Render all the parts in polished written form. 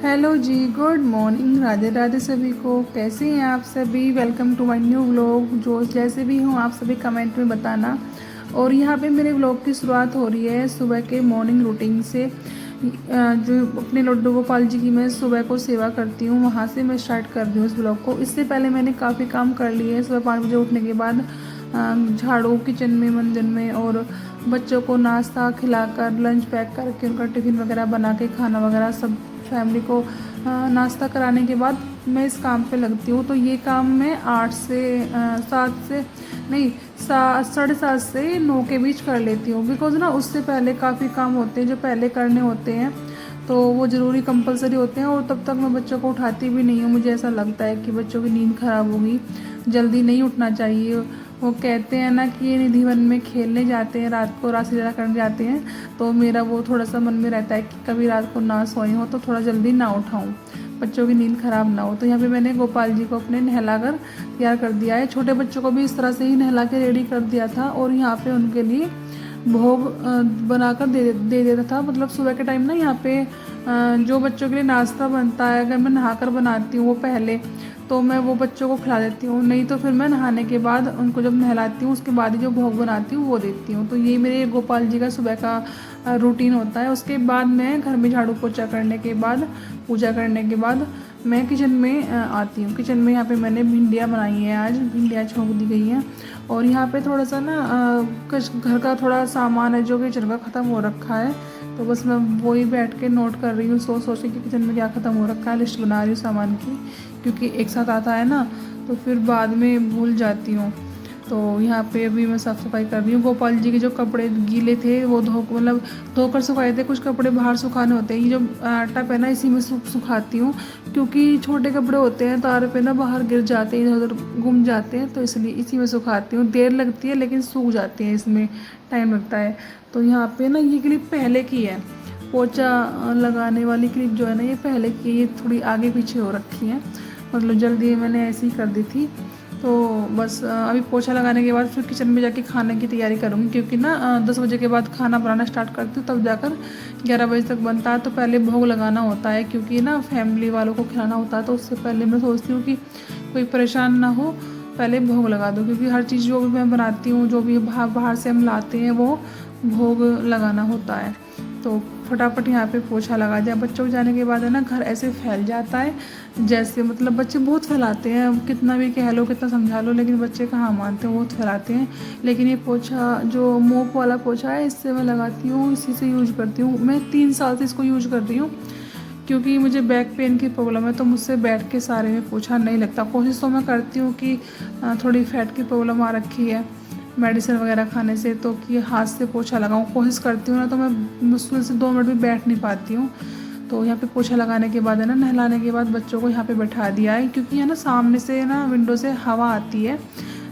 Hello ji, good morning, Radhe Radhe सभी को। कैसे हैं आप सभी? Welcome to my new vlog. जो जैसे भी हूँ आप सभी कमेंट में बताना। और यहाँ पे मेरे व्लॉग की शुरुआत हो रही है सुबह के मॉर्निंग रूटीन से। जो अपने लड्डू गोपाल जी की मैं सुबह को सेवा करती हूँ, वहाँ से मैं स्टार्ट कर रही हूँ इस व्लॉग को। इससे पहले मैंने काफ़ी काम कर लिए हैं। सुबह 5 बजे उठने के बाद झाड़ू किचन में, मंदिर में, और बच्चों को नाश्ता खिलाकर लंच पैक करके उनका टिफ़िन वगैरह बना के खाना वगैरह सब फैमिली को नाश्ता कराने के बाद मैं इस काम पे लगती हूँ। तो ये काम मैं 8 से 7 से नहीं 7:30 से 9 के बीच कर लेती हूँ। बिकॉज़ ना उससे पहले काफ़ी काम होते हैं जो पहले करने होते हैं, तो वो ज़रूरी कंपलसरी होते हैं। और तब तक मैं बच्चों को उठाती भी नहीं हूँ। मुझे ऐसा लगता है कि बच्चों की नींद ख़राब होगी, जल्दी नहीं उठना चाहिए। वो कहते हैं ना कि ये निधि वन में खेलने जाते हैं, रात को रास लीला करने जाते हैं। तो मेरा वो थोड़ा सा मन में रहता है कि कभी रात को ना सोई हो तो थोड़ा जल्दी ना उठाऊं, बच्चों की नींद ख़राब ना हो। तो यहाँ पे मैंने गोपाल जी को अपने नहलाकर तैयार कर दिया है। छोटे बच्चों को भी इस तरह से ही नहला के रेडी कर दिया था। और यहाँ पे उनके लिए भोग बनाकर दे देता था। मतलब सुबह के टाइम ना यहाँ पे जो बच्चों के लिए नाश्ता बनता है, अगर मैं नहाकर बनाती हूँ वो पहले, तो मैं वो बच्चों को खिला देती हूँ। नहीं तो फिर मैं नहाने के बाद उनको जब नहलाती हूँ उसके बाद ही जो भोग बनाती हूँ वो देती हूँ। तो ये मेरे गोपाल जी का सुबह का रूटीन होता है। उसके बाद मैं घर में झाड़ू पोछा करने के बाद, पूजा करने के बाद मैं किचन में आती हूँ। किचन में यहाँ पे मैंने भिंडियाँ बनाई हैं, आज भिंडियाँ छोंक दी गई हैं। और यहाँ पे थोड़ा सा ना कुछ घर का थोड़ा सामान है जो किचन का ख़त्म हो रखा है। तो बस मैं वही बैठ के नोट कर रही हूँ, सोच के कि किचन में क्या ख़त्म हो रखा है, लिस्ट बना रही हूँ सामान की। क्योंकि एक साथ आता है ना तो फिर बाद में भूल जाती हूँ। तो यहाँ पे अभी मैं साफ़ सफाई कर रही हूँ। गोपाल जी के जो कपड़े गीले थे वो धोकर सुखाए थे। कुछ कपड़े बाहर सुखाने होते हैं, ये जो टप है ना इसी में सुखाती हूँ। क्योंकि छोटे कपड़े होते हैं तार पे ना बाहर गिर जाते हैं, इधर उधर गुम जाते हैं, तो इसलिए इसी में सुखाती हूँ। देर लगती है लेकिन सूख जाती हैं, इसमें टाइम लगता है। तो यहाँ पे ना ये क्लिप पहले की है, पोछा लगाने वाली क्लिप जो है ना ये पहले की, ये थोड़ी आगे पीछे हो रखी है। मतलब जल्दी मैंने ऐसे ही कर दी थी। तो बस अभी पोछा लगाने के बाद फिर किचन में जाके खाने की तैयारी करूँगी। क्योंकि ना 10 बजे के बाद खाना बनाना स्टार्ट करती हूँ, तब जाकर 11 बजे तक बनता है। तो पहले भोग लगाना होता है, क्योंकि ना फैमिली वालों को खिलाना होता है। तो उससे पहले मैं सोचती हूँ कि कोई परेशान ना हो, पहले भोग लगा दो। क्योंकि हर चीज़ जो भी मैं बनाती हूँ, जो भी बाहर से हम लाते हैं, वो भोग लगाना होता है। तो फटाफट यहाँ पे पोछा लगा दिया। बच्चों के जाने के बाद है ना घर ऐसे फैल जाता है, जैसे मतलब बच्चे बहुत फैलाते हैं, कितना भी कह लो कितना समझा लो, लेकिन बच्चे कहाँ मानते हैं, बहुत फैलाते हैं। लेकिन ये पोछा जो मोप वाला पोछा है, इससे मैं लगाती हूँ, इसी से यूज करती हूँ। मैं 3 साल से इसको यूज कर रही हूँ। क्योंकि मुझे बैक पेन की प्रॉब्लम है, तो मुझसे बैठ के सारे में पोछा नहीं लगता। कोशिश तो मैं करती हूँ कि थोड़ी फैट की प्रॉब्लम आ रखी है मेडिसिन वगैरह खाने से, तो कि हाथ से पोछा लगाऊं कोशिश करती हूँ ना, तो मैं मुश्किल से 2 मिनट भी बैठ नहीं पाती हूँ। तो यहाँ पे पोछा लगाने के बाद है ना, नहलाने के बाद बच्चों को यहाँ पे बैठा दिया है। क्योंकि है ना सामने से ना विंडो से हवा आती है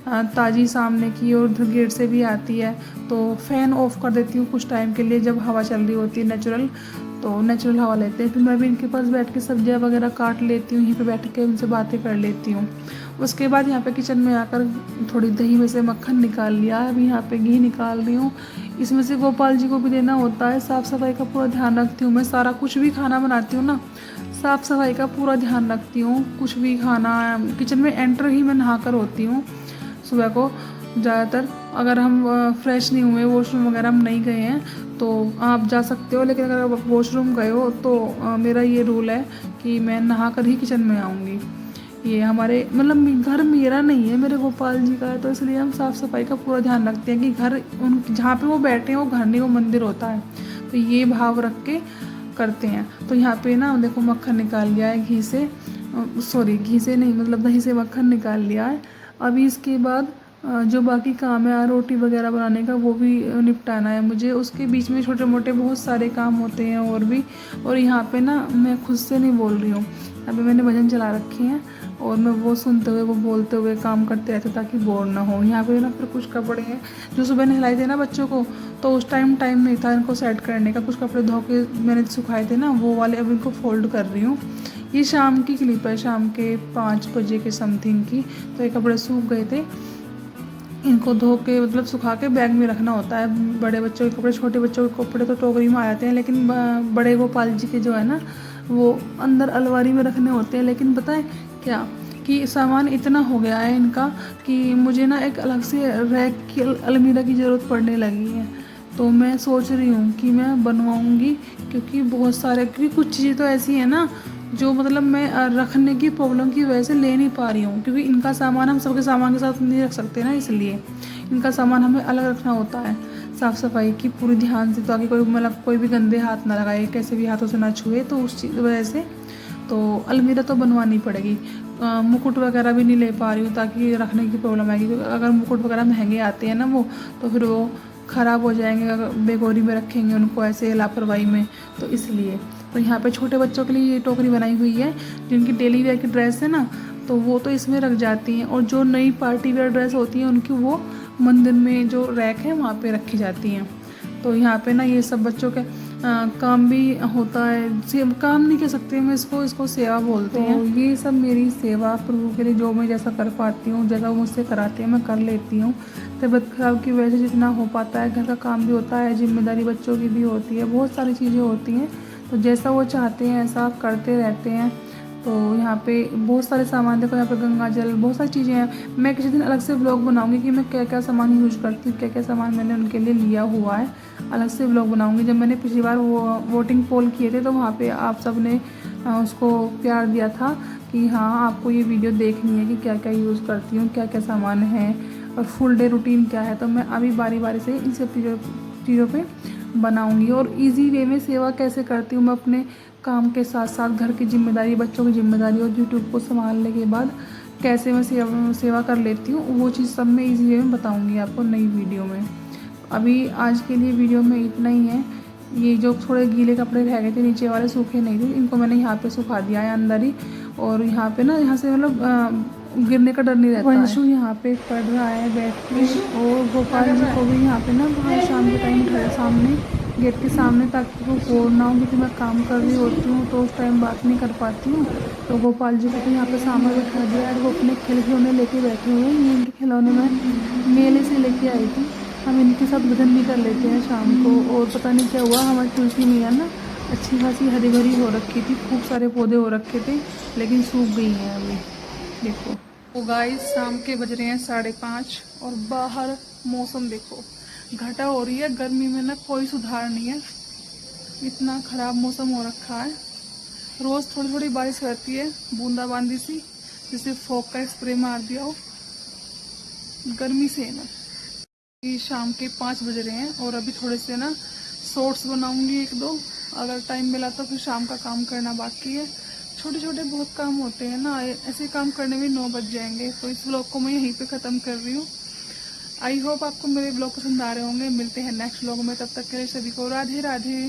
ताज़ी सामने की, और गेट से भी आती है। तो फ़ैन ऑफ कर देती हूँ कुछ टाइम के लिए, जब हवा चल रही होती है नेचुरल, तो नेचुरल हवा लेते हैं। फिर मैं भी इनके पास बैठ के सब्जियाँ वगैरह काट लेती हूँ, यहीं पे बैठ के उनसे बातें कर लेती हूँ। उसके बाद यहाँ पे किचन में आकर थोड़ी दही में से मक्खन निकाल लिया, अभी यहाँ पे घी निकाल रही हूँ। इसमें से गोपाल जी को भी देना होता है। साफ़ सफाई का पूरा ध्यान रखती हूँ मैं। सारा कुछ भी खाना बनाती हूँ ना, साफ़ सफाई का पूरा ध्यान रखती हूँ। कुछ भी खाना किचन में एंटर ही मैं नहा कर होती हूँ सुबह को ज़्यादातर। अगर हम फ्रेश नहीं हुए, वॉशरूम वगैरह हम नहीं गए हैं, तो आप जा सकते हो। लेकिन अगर आप वॉशरूम गए हो तो मेरा ये रूल है कि मैं नहा कर ही किचन में आऊँगी। ये हमारे मतलब घर मेरा नहीं है, मेरे गोपाल जी का है, तो इसलिए हम साफ़ सफाई का पूरा ध्यान रखते हैं कि घर उन जहाँ पे वो बैठे हैं वो घर नहीं, वो मंदिर होता है। तो ये भाव रख के करते हैं। तो यहाँ पे ना देखो मक्खन निकाल लिया है घी से, सॉरी घी से नहीं, मतलब दही से मक्खन निकाल लिया है। अभी इसके बाद जो बाकी काम है रोटी वगैरह बनाने का, वो भी निपटाना है मुझे। उसके बीच में छोटे मोटे बहुत सारे काम होते हैं और भी। और यहाँ पे ना मैं खुद से नहीं बोल रही हूँ, अभी मैंने भजन चला रखे हैं और मैं वो सुनते हुए वो बोलते हुए काम करते रहते ताकि बोर ना हो। यहाँ पे ना फिर कुछ कपड़े हैं जो सुबह नहलाए थे ना बच्चों को, तो उस टाइम नहीं था इनको सेट करने का। कुछ कपड़े धो के मैंने सुखाए थे ना, वो वाले अब इनको फोल्ड कर रही हूँ। ये शाम की क्लिप है, शाम के 5 बजे के समथिंग की। तो ये कपड़े सूख गए थे, इनको धो के मतलब सुखा के बैग में रखना होता है। बड़े बच्चों के कपड़े, छोटे बच्चों के कपड़े तो टोकरी में आ जाते हैं, लेकिन बड़े गोपाल जी के जो है ना वो अंदर अलमारी में रखने होते हैं। लेकिन पता है क्या कि सामान इतना हो गया है इनका कि मुझे ना एक अलग से रैक की अलमीरा की ज़रूरत पड़ने लगी है। तो मैं सोच रही हूँ कि मैं बनवाऊँगी, क्योंकि बहुत सारे, क्योंकि कुछ चीज़ें तो ऐसी है ना जो मतलब मैं रखने की प्रॉब्लम की वजह से ले नहीं पा रही हूँ, क्योंकि इनका सामान हम सबके सामान के साथ नहीं रख सकते ना, इसलिए इनका सामान हमें अलग रखना होता है, साफ़ सफाई की पूरी ध्यान से, ताकि कोई मतलब कोई भी गंदे हाथ ना लगाए, कैसे भी हाथों से ना छुए। तो उस चीज़ वजह से तो अलमीरा तो बनवानी पड़ेगी। मुकुट वगैरह भी नहीं ले पा रही हूँ, ताकि रखने की प्रॉब्लम आएगी, क्योंकि अगर मुकुट वगैरह महंगे आते हैं ना वो, तो फिर वो ख़राब हो जाएंगे अगर बेगोरी में रखेंगे उनको ऐसे लापरवाही में। तो इसलिए तो यहाँ पे छोटे बच्चों के लिए ये टोकरी बनाई हुई है, जिनकी डेली वेयर की ड्रेस है ना, तो वो तो इसमें रख जाती हैं, और जो नई पार्टी वेयर ड्रेस होती हैं उनकी वो मंदिर में जो रैक है वहाँ पे रखी जाती हैं। तो यहाँ पे ना ये सब बच्चों के काम भी होता है, काम नहीं कह सकते मैं इसको सेवा बोलते हैं। तो ये सब मेरी सेवा प्रभु के लिए जो मैं जैसा कर पाती हूँ, जैसा वो मुझसे कराते हैं मैं कर लेती हूँ। तबीयत खराब की वजह से जितना हो पाता है, घर का काम भी होता है, जिम्मेदारी बच्चों की भी होती है, बहुत सारी चीज़ें होती हैं। तो जैसा वो चाहते हैं ऐसा करते रहते हैं। तो यहाँ पे बहुत सारे सामान देखो, यहाँ पे गंगा जल, बहुत सारी चीज़ें हैं। मैं किसी दिन अलग से ब्लॉग बनाऊंगी कि मैं क्या क्या सामान यूज करती हूँ, क्या क्या सामान मैंने उनके लिए लिया हुआ है, अलग से ब्लॉग बनाऊंगी। जब मैंने पिछली बार वो वोटिंग पोल किए थे, तो वहाँ पे आप सब ने उसको प्यार दिया था कि हाँ आपको ये वीडियो देखनी है कि क्या क्या यूज़ करती हूँ, क्या क्या सामान है और फुल डे रूटीन क्या है। तो मैं अभी बारी बारी से इन सब चीज़ों पे बनाऊंगी, और इजी वे में सेवा कैसे करती हूँ मैं अपने काम के साथ साथ, घर की जिम्मेदारी, बच्चों की जिम्मेदारी और यूट्यूब को संभालने के बाद कैसे मैं सेवा कर लेती हूँ, वो चीज़ सब मैं इजी वे में बताऊँगी आपको नई वीडियो में। अभी आज के लिए वीडियो में इतना ही है। ये जो थोड़े गीले कपड़े रह गए थे, नीचे वाले सूखे नहीं थे, इनको मैंने यहाँ पे सुखा दिया है अंदर ही। और यहाँ पे ना, यहाँ से मतलब गिरने का डर नहीं रहता है। वंशु यहाँ पे पढ़ रहा है बैठ के, और गोपाल जी को भी यहाँ पे ना बाहर शाम के टाइम उठाया सामने गेट के सामने, ताकि वो बोर ना हो, क्योंकि मैं काम कर रही होती हूँ तो उस टाइम बात नहीं कर पाती हूँ। तो गोपाल जी को तो यहाँ पे सामने बैठा दिया, और वो अपने खिलौने लेके बैठे हुए हैं। ये इनके खिलौने में मेले से लेके आई थी। हम इनके साथ भजन भी कर लेते हैं शाम को। और पता नहीं क्या हुआ, हमारी तुलसी मैया ना अच्छी खासी हरी भरी हो रखी थी, खूब सारे पौधे हो रखे थे, लेकिन सूख गई हैं अभी देखो। तो गाइस शाम के बज रहे हैं 5:30, और बाहर मौसम देखो, घटा हो रही है, गर्मी में ना कोई सुधार नहीं है, इतना ख़राब मौसम हो रखा है। रोज़ थोड़ी थोड़ी बारिश रहती है, बूंदाबांदी सी, जैसे फॉग का स्प्रे मार दिया हो, गर्मी से ना। ये शाम के 5 बज रहे हैं, और अभी थोड़े से ना शॉर्ट्स बनाऊंगी 1-2, अगर टाइम मिला तो। फिर शाम का काम करना बाकी है, छोटे छोटे बहुत काम होते हैं ना, ऐसे काम करने में 9 बज जाएंगे। तो इस ब्लॉग को मैं यहीं पे ख़त्म कर रही हूँ। आई होप आपको मेरे ब्लॉग पसंद आ रहे होंगे। मिलते हैं नेक्स्ट ब्लॉग में, तब तक के लिए सभी को राधे राधे।